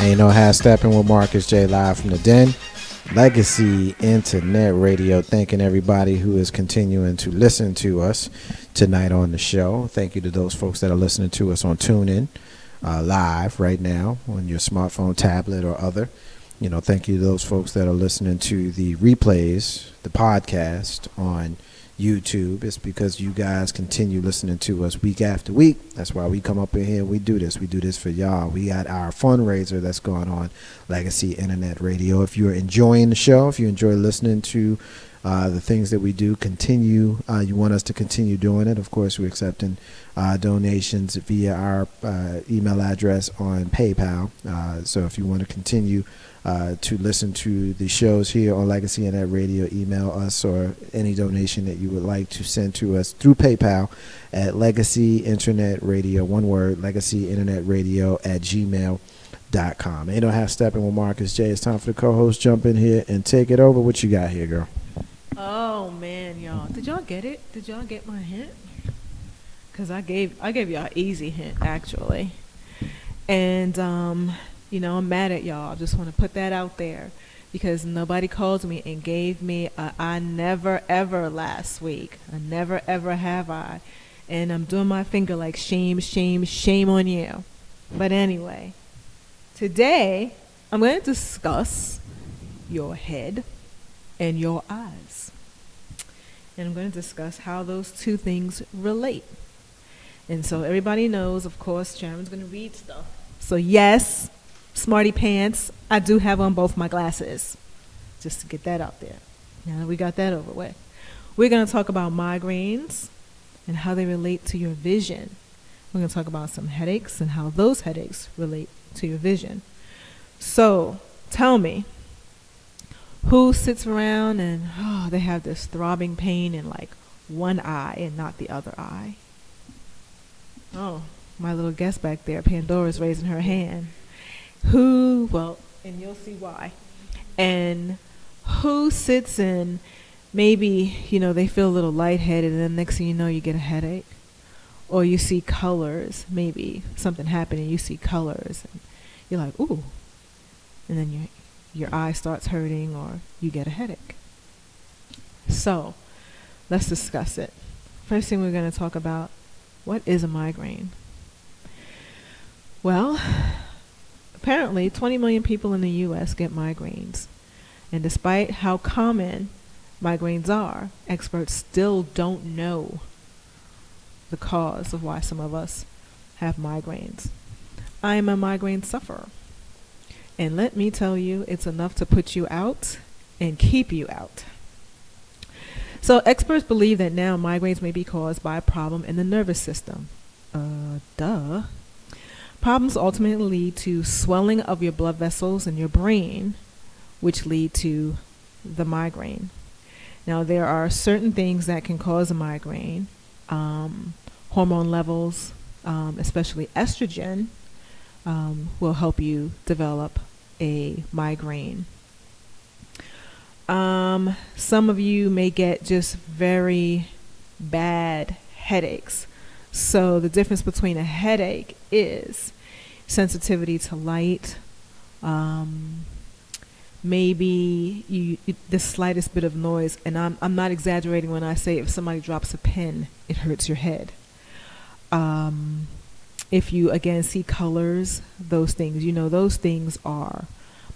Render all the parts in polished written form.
Ain't no half stepping with Marcus J live from the den. Legacy Internet Radio. Thanking everybody who is continuing to listen to us tonight on the show. Thank you to those folks that are listening to us on TuneIn live right now on your smartphone, tablet, or other. You know, thank you to those folks that are listening to the replays, the podcast on YouTube. It's because you guys continue listening to us week after week. That's why we come up in here and we do this. We do this for y'all. We got our fundraiser that's going on, Legacy Internet Radio. If you're enjoying the show, if you enjoy listening to the things that we do, continue. You want us to continue doing it. Of course, we're accepting donations via our email address on PayPal. So if you want to continue to listen to the shows here on Legacy Internet Radio, email us or any donation that you would like to send to us through PayPal at Legacy Internet Radio, one word, Legacy Internet Radio at gmail.com. Ain't no half stepping with Marcus J. It's time for the co-host jump in here and take it over. What you got here, girl? Oh man, y'all, did y'all get it? Did y'all get my hint? Because I gave y'all an easy hint actually, and you know, I'm mad at y'all. I just want to put that out there because nobody called me and gave me a I never ever last week. I never ever have I, and I'm doing my finger like shame, shame, shame on you. But anyway, today I'm going to discuss your head and your eyes. And I'm going to discuss how those two things relate. And so everybody knows, of course, Sharon's going to read stuff. So yes, smarty pants, I do have on both my glasses. Just to get that out there. Now that we got that over with. We're going to talk about migraines and how they relate to your vision. We're going to talk about some headaches and how those headaches relate to your vision. So tell me, who sits around and they have this throbbing pain in like one eye and not the other eye? Oh, my little guest back there, Pandora's raising her hand. Well, and you'll see why. And who sits in, maybe, you know, they feel a little lightheaded and then next thing you know you get a headache? Or you see colors, maybe something happened and you see colors. And you're like, ooh. And then your eye starts hurting or you get a headache. So let's discuss it. First thing we're going to talk about, what is a migraine? Well, apparently 20 million people in the U.S. get migraines. And despite how common migraines are, experts still don't know the cause of why some of us have migraines. I am a migraine sufferer. And let me tell you, it's enough to put you out and keep you out. So experts believe that now migraines may be caused by a problem in the nervous system. Duh. Problems ultimately lead to swelling of your blood vessels in your brain, which lead to the migraine. Now, there are certain things that can cause a migraine. Hormone levels, especially estrogen, will help you develop a migraine. Some of you may get just very bad headaches. So the difference between a headache is sensitivity to light, maybe the slightest bit of noise, and I'm not exaggerating when I say if somebody drops a pin, it hurts your head. If you, again, see colors, those things, you know, those things are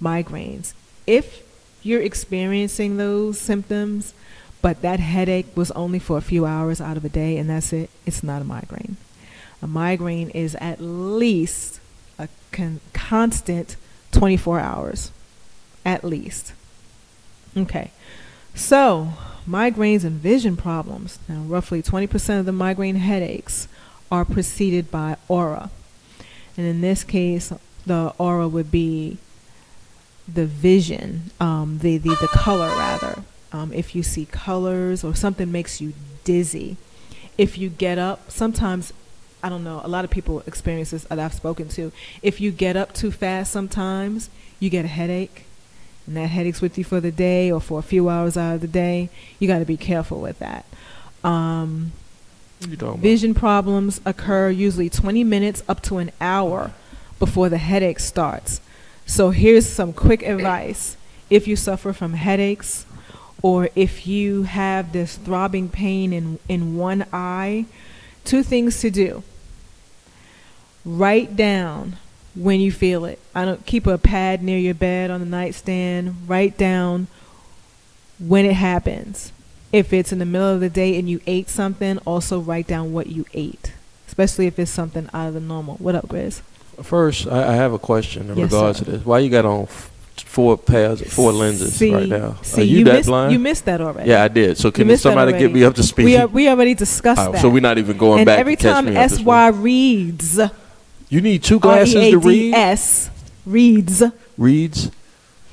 migraines. If you're experiencing those symptoms, but that headache was only for a few hours out of a day and that's it, it's not a migraine. A migraine is at least a constant 24 hours, at least. Okay, so migraines and vision problems. Now, roughly 20% of the migraine headaches are preceded by aura. And in this case, the aura would be the vision, the color rather. If you see colors or something makes you dizzy. If you get up, sometimes, I don't know, a lot of people experience this that I've spoken to. If you get up too fast sometimes, you get a headache. And that headache's with you for the day or for a few hours out of the day. You got to be careful with that. Vision problems occur usually 20 minutes up to an hour before the headache starts. So here's some quick advice. If you suffer from headaches, or if you have this throbbing pain in one eye, 2 things to do. Write down when you feel it. I don't keep a pad near your bed on the nightstand. Write down when it happens. If it's in the middle of the day and you ate something, also write down what you ate, especially if it's something out of the normal. What up, Grizz? First, I have a question in regards sir. to this. Why you got on 4 lenses right now? See, Are you that blind? You missed that already. Yeah, I did. So can somebody get me up to speed? We already discussed that. So we're not even going and back. Every to catch time me up to SY reads, you need 2 glasses to read. READS reads. Reads.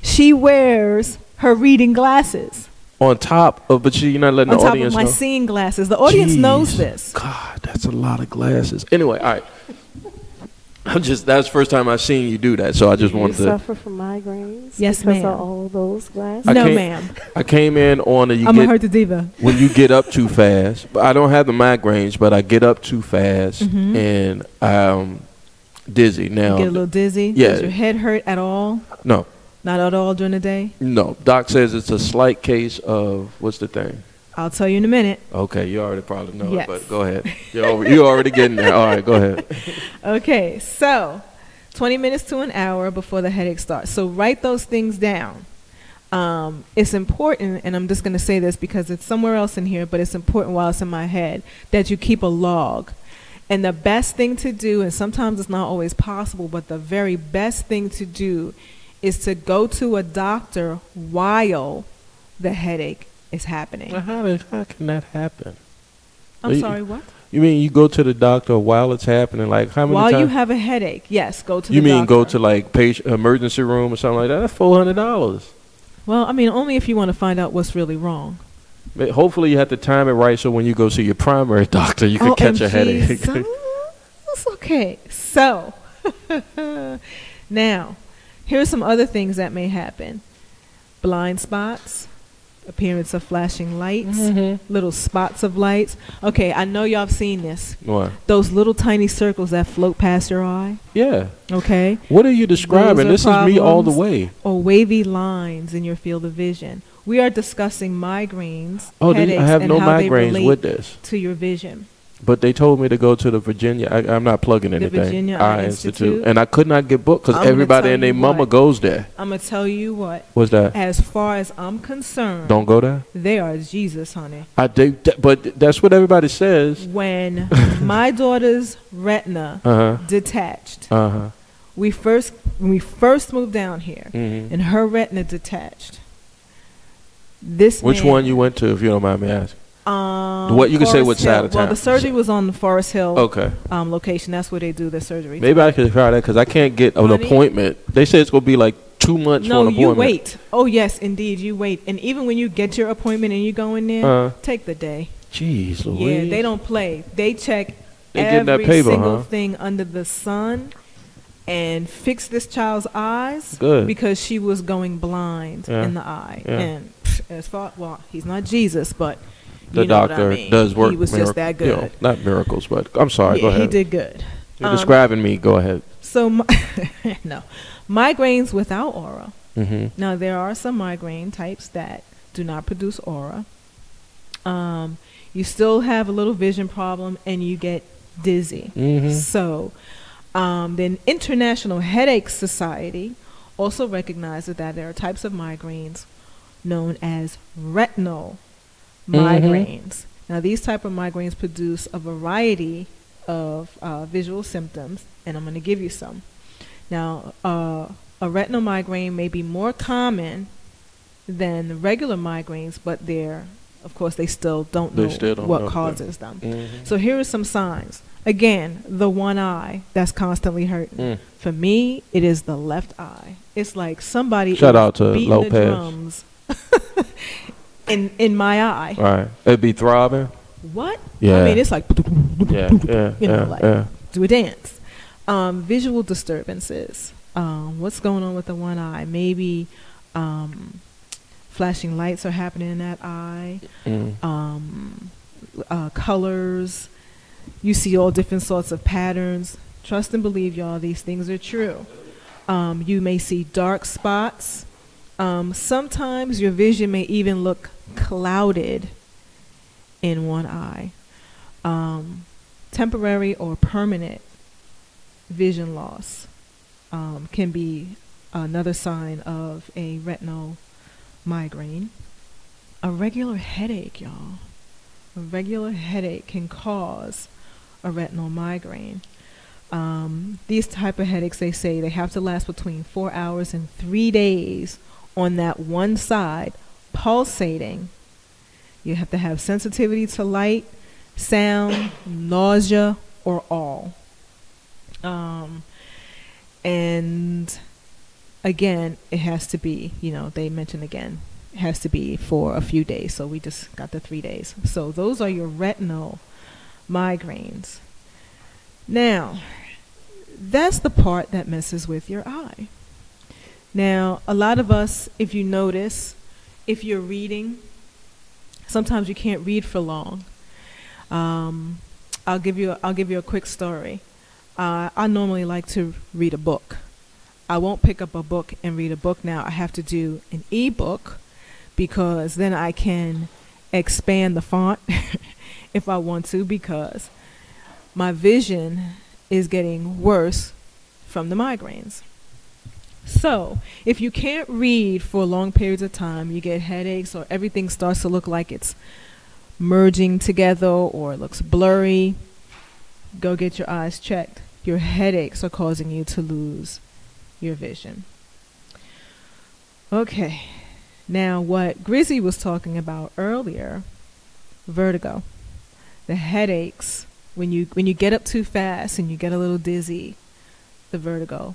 She wears her reading glasses. On top of, but you're not letting the audience know. On top of my seeing glasses. The audience knows this. God, that's a lot of glasses. Anyway, all right. That's the first time I've seen you do that, so I just wanted to. You suffer from migraines? Yes, because ma'am. of all those glasses? No, ma'am. I came in on I'm gonna hurt the diva. When you get up too fast, but I don't have the migraines, but I get up too fast and I'm dizzy. Now, You get a little dizzy? Yeah. Does your head hurt at all? No. Not at all during the day? No. Doc says it's a slight case of, what's the thing? I'll tell you in a minute. Okay, you already probably know Yes. it, but go ahead. You're already getting there. All right, go ahead. Okay, so 20 minutes to an hour before the headache starts. So write those things down. It's important, and I'm just going to say this because it's somewhere else in here, but it's important while it's in my head, that you keep a log. And the best thing to do, and sometimes it's not always possible, but the very best thing to do is to go to a doctor while the headache is happening. Well, how can that happen? I'm sorry, what? You mean you go to the doctor while it's happening? Like how many times? While you have a headache, yes, go to the doctor. You mean go to like emergency room or something like that? That's $400. Well, I mean, only if you want to find out what's really wrong. But hopefully you have to time it right so when you go see your primary doctor, you can catch a headache. Okay, so now here's some other things that may happen. Blind spots, appearance of flashing lights, little spots of lights. Okay, I know y'all have seen this. What? Those little tiny circles that float past your eye. Yeah. Okay. What are you describing? This is me all the way. Or wavy lines in your field of vision. We are discussing migraines, I headaches, have and no how they migraines relate with this. to your vision. But they told me to go to the Virginia. I'm not plugging anything. The Virginia Eye Institute. And I could not get booked because everybody and their mama goes there. I'm going to tell you what. What's that? As far as I'm concerned. Don't go there? They are Jesus, honey. But that's what everybody says. When my daughter's retina detached, when we first moved down here, and her retina detached. Which one you went to, if you don't mind me asking? What you can say what side of town? Well, the surgery was on the Forest Hill location. That's where they do the surgery. Maybe I could try that because I can't get an appointment. They say it's going to be like 2 months for an appointment. No, you wait. Oh, yes, indeed, you wait. And even when you get your appointment and you go in there, take the day. Jeez Louise. Yeah, they don't play. They check every single thing under the sun and fix this child's eyes because she was going blind in the eye. Yeah. And as far, he's not Jesus, but the doctor does work. He was just that good. You know, not miracles, but I'm sorry. Go ahead. He did good. You're describing me. Go ahead. So, no. Migraines without aura. Now, there are some migraine types that do not produce aura. You still have a little vision problem and you get dizzy. So, the International Headache Society also recognizes that there are types of migraines known as retinal migraines. Now, these type of migraines produce a variety of visual symptoms, and I'm going to give you some. Now, a retinal migraine may be more common than the regular migraines, but of course, they still don't know what causes them. So here are some signs. Again, the one eye that's constantly hurting. For me, it is the left eye. It's like somebody Shout out to beating Lopez. the drums in my eye. Right. It'd be throbbing. What? Yeah. I mean, it's like yeah. Do a dance. Visual disturbances. What's going on with the one eye? Maybe flashing lights are happening in that eye. Colors. You see all different sorts of patterns. Trust and believe, y'all, these things are true. You may see dark spots. Sometimes your vision may even look clouded in one eye. Temporary or permanent vision loss can be another sign of a retinal migraine. A regular headache, y'all. A regular headache can cause a retinal migraine. These type of headaches, they say they have to last between 4 hours and 3 days on that one side, pulsating. You have to have sensitivity to light, sound, nausea, or all. And again, it has to be, they mention again, it has to be for a few days. So we just got the 3 days. So those are your retinal migraines. Now, that's the part that messes with your eye. Now, a lot of us, if you notice, if you're reading, sometimes you can't read for long. I'll give you a quick story. I normally like to read a book. I won't pick up a book and read a book now. I have to do an ebook because then I can expand the font if I want to, because my vision is getting worse from the migraines. So if you can't read for long periods of time, you get headaches or everything starts to look like it's merging together or it looks blurry, go get your eyes checked. Your headaches are causing you to lose your vision. Okay, now what Grizzy was talking about earlier, vertigo. The headaches, when you get up too fast and you get a little dizzy, the vertigo,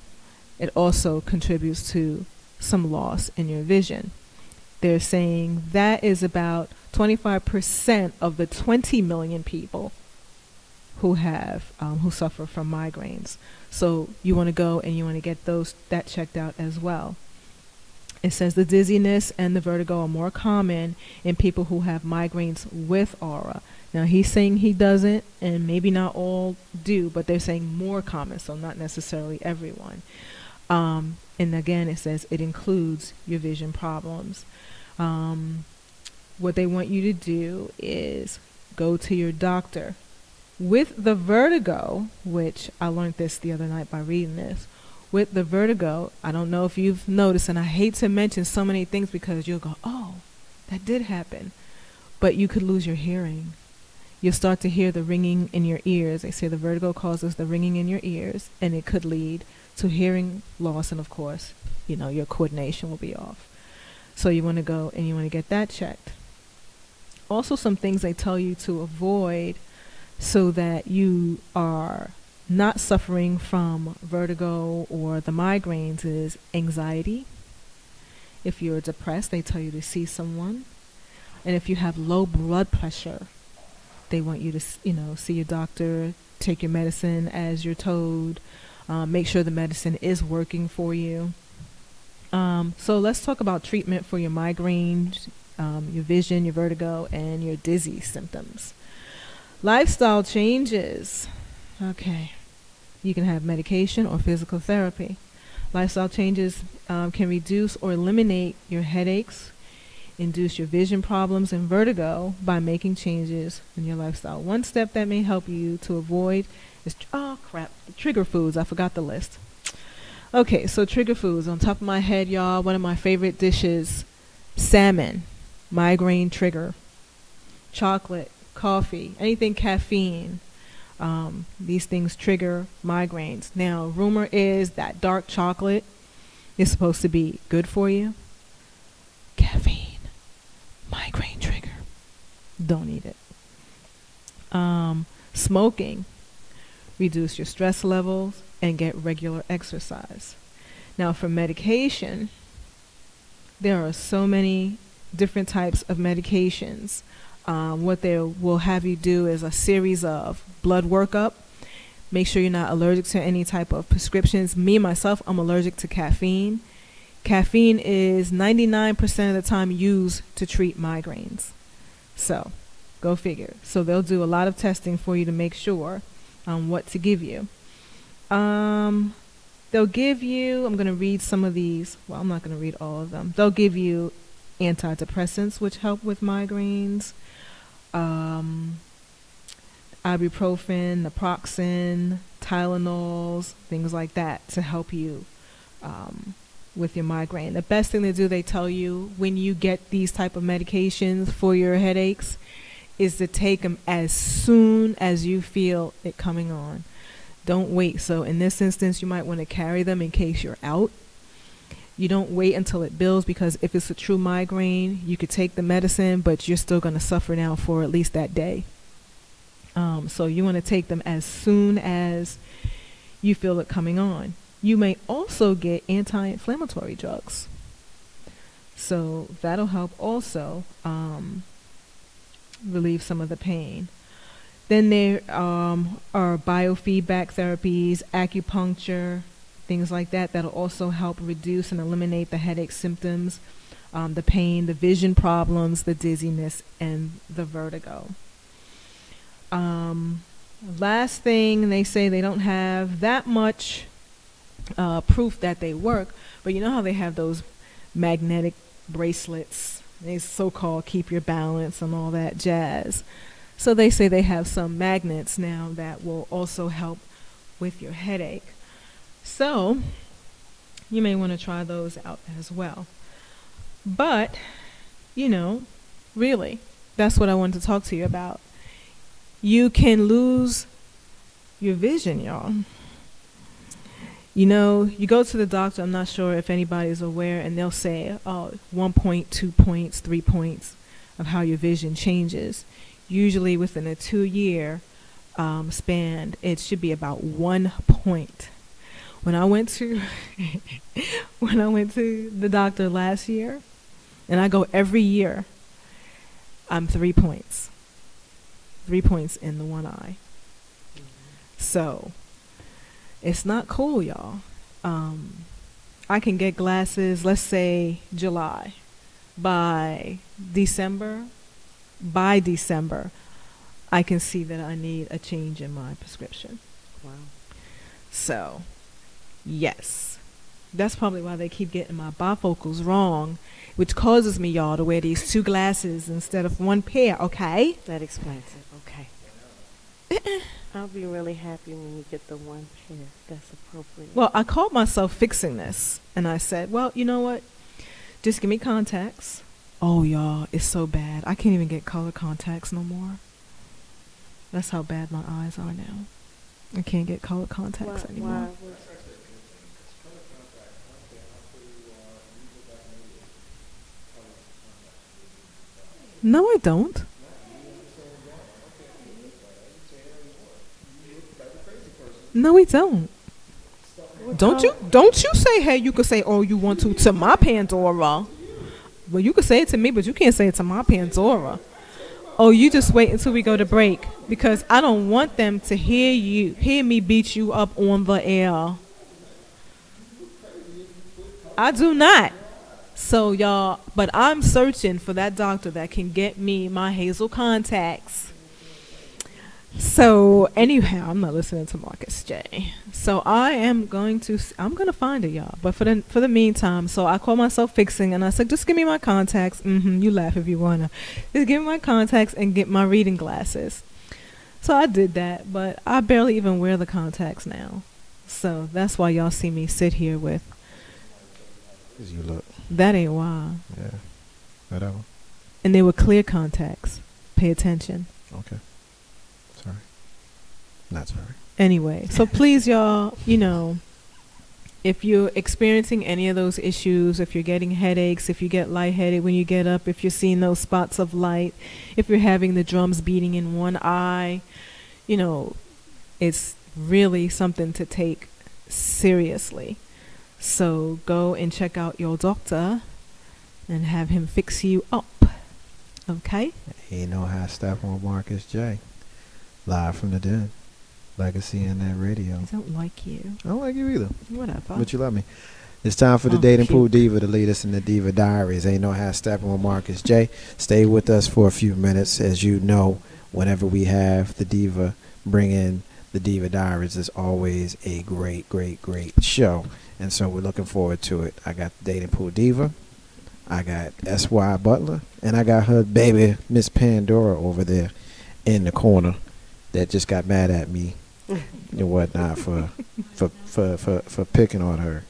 it also contributes to some loss in your vision. They're saying that is about 25% of the 20 million people who have who suffer from migraines. So you want to go and you want to get that checked out as well. It says the dizziness and the vertigo are more common in people who have migraines with aura. Now he's saying he doesn't, and maybe not all do, but they're saying more common, so not necessarily everyone. And again, it says it includes your vision problems. What they want you to do is go to your doctor. With the vertigo, which I learned this the other night by reading this, with the vertigo, I don't know if you've noticed, and I hate to mention so many things because you'll go, oh, that did happen. But you could lose your hearing. You'll start to hear the ringing in your ears. They say the vertigo causes the ringing in your ears, and it could lead to hearing loss, and of course, your coordination will be off. So you want to go and you want to get that checked. Also, some things they tell you to avoid so that you are not suffering from vertigo or the migraines is anxiety. If you're depressed, they tell you to see someone. And if you have low blood pressure, they want you to, see your doctor, take your medicine as you're told, make sure the medicine is working for you. So let's talk about treatment for your migraines, your vision, your vertigo, and your dizzy symptoms. Lifestyle changes. Okay. You can have medication or physical therapy. Lifestyle changes can reduce or eliminate your headaches, induce your vision problems and vertigo by making changes in your lifestyle. One step that may help you to avoid is, trigger foods. I forgot the list. Okay, so trigger foods. On top of my head, y'all, one of my favorite dishes, salmon, migraine trigger. Chocolate, coffee, anything caffeine. These things trigger migraines. Now, rumor is that dark chocolate is supposed to be good for you. Caffeine, migraine trigger. Don't eat it. Smoking, reduce your stress levels and get regular exercise. Now, for medication, there are so many different types of medications. What they will have you do is a series of blood workup. Make sure you're not allergic to any type of prescriptions. Me, myself, I'm allergic to caffeine. Caffeine is 99% of the time used to treat migraines. So, go figure. So they'll do a lot of testing for you to make sure what to give you. they'll give you, I'm going to read some of these. Well, I'm not going to read all of them. They'll give you antidepressants, which help with migraines. Ibuprofen, naproxen, Tylenols, things like that to help you with your migraine. The best thing to do, they tell you, when you get these type of medications for your headaches, is to take them as soon as you feel it coming on. Don't wait. So in this instance, you might want to carry them in case you're out. You don't wait until it builds, because if it's a true migraine, you could take the medicine, but you're still going to suffer now for at least that day. So you want to take them as soon as you feel it coming on. You may also get anti-inflammatory drugs. So that'll help also relieve some of the pain. Then there are biofeedback therapies, acupuncture, things like that, that'll also help reduce and eliminate the headache symptoms, the pain, the vision problems, the dizziness, and the vertigo. Last thing, they say they don't have that much proof that they work, but you know how they have those magnetic bracelets, they so-called keep your balance and all that jazz. So they say they have some magnets now that will also help with your headache. So you may want to try those out as well. But, you know, really, that's what I wanted to talk to you about. You can lose your vision, y'all. You know, you go to the doctor, I'm not sure if anybody's aware, and they'll say, oh, 1 point, 2 points, 3 points of how your vision changes. Usually within a 2-year span, it should be about 1 point. When I went to the doctor last year, and I go every year, I'm 3 points. 3 points in the one eye. So it's not cool, y'all. I can get glasses, let's say July. By December, I can see that I need a change in my prescription. Wow. So, yes. That's probably why they keep getting my bifocals wrong, which causes me, y'all, to wear these 2 glasses instead of 1 pair, okay? That explains it. Okay. I'll be really happy when you get the 1 pair. That's appropriate. Well, I called myself fixing this, and I said, well, you know what? Just give me contacts. Oh, y'all, it's so bad. I can't even get color contacts no more. That's how bad my eyes are now. I can't get color contacts anymore. No, I don't. No, we don't. Don't you say, hey, you could say, oh, you want to my Pandora. Well, you could say it to me, but you can't say it to my Pandora. Oh, you just wait until we go to break, because I don't want them to hear me beat you up on the air. I do not. So, y'all, but I'm searching for that doctor that can get me my Hazel contacts. So, anyhow, I'm not listening to Marcus J. So, I'm going to find it, y'all. But for the meantime, so I call myself fixing, and I said, just give me my contacts. You laugh if you wanna. Just give me my contacts and get my reading glasses. So I did that, but I barely even wear the contacts now. So that's why y'all see me sit here with. 'Cause you look. That ain't why. Yeah. Whatever. And they were clear contacts. Pay attention. Okay. Sorry. Not sorry. Anyway, so please, y'all, you know, if you're experiencing any of those issues, if you're getting headaches, if you get lightheaded when you get up, if you're seeing those spots of light, if you're having the drums beating in one eye, you know, it's really something to take seriously. So go and check out your doctor and have him fix you up. Okay? Ain't no high step on Marcus J. Live from the den. Legacy in that radio. I don't like you. I don't like you either. Whatever. But you love me. It's time for the Dating Pool Diva to lead us in the Diva Diaries. Ain't no half stepping with Marcus J. Stay with us for a few minutes. As you know, whenever we have the Diva bring in The Diva Diaries is always a great, great, great show. And so we're looking forward to it. I got the Dating Pool Diva. I got S.Y. Butler. And I got her baby, Miss Pandora, over there in the corner that just got mad at me and whatnot for picking on her.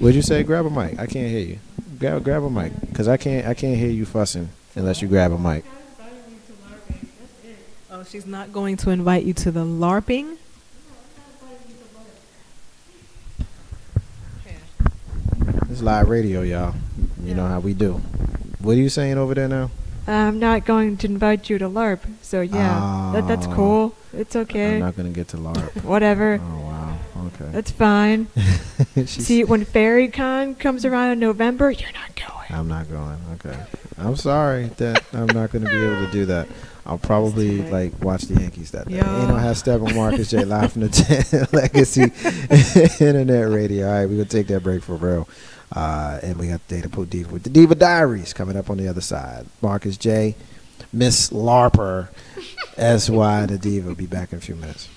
What'd you say? Grab a mic. I can't hear you. Grab a mic, because I can't hear you fussing unless you grab a mic. Oh, she's not going to invite you to the LARPing? It's live radio, y'all. You know how we do. What are you saying over there now? I'm not going to invite you to LARP, so yeah, that's cool. It's okay. I'm not going to get to LARP. Whatever. Oh, wow. Okay. That's fine. See, when FairyCon comes around in November, you're not going. I'm not going. Okay. I'm sorry that I'm not going to be able to do that. I'll probably watch the Yankees that day. Yeah. Ain't no have Steppin, Marcus J live from the Legacy Internet Radio. All right, we're going to take that break for real. And we got Data Pool Diva with the Diva Diaries coming up on the other side. Marcus J, Miss Larper, S.Y. the Diva will be back in a few minutes.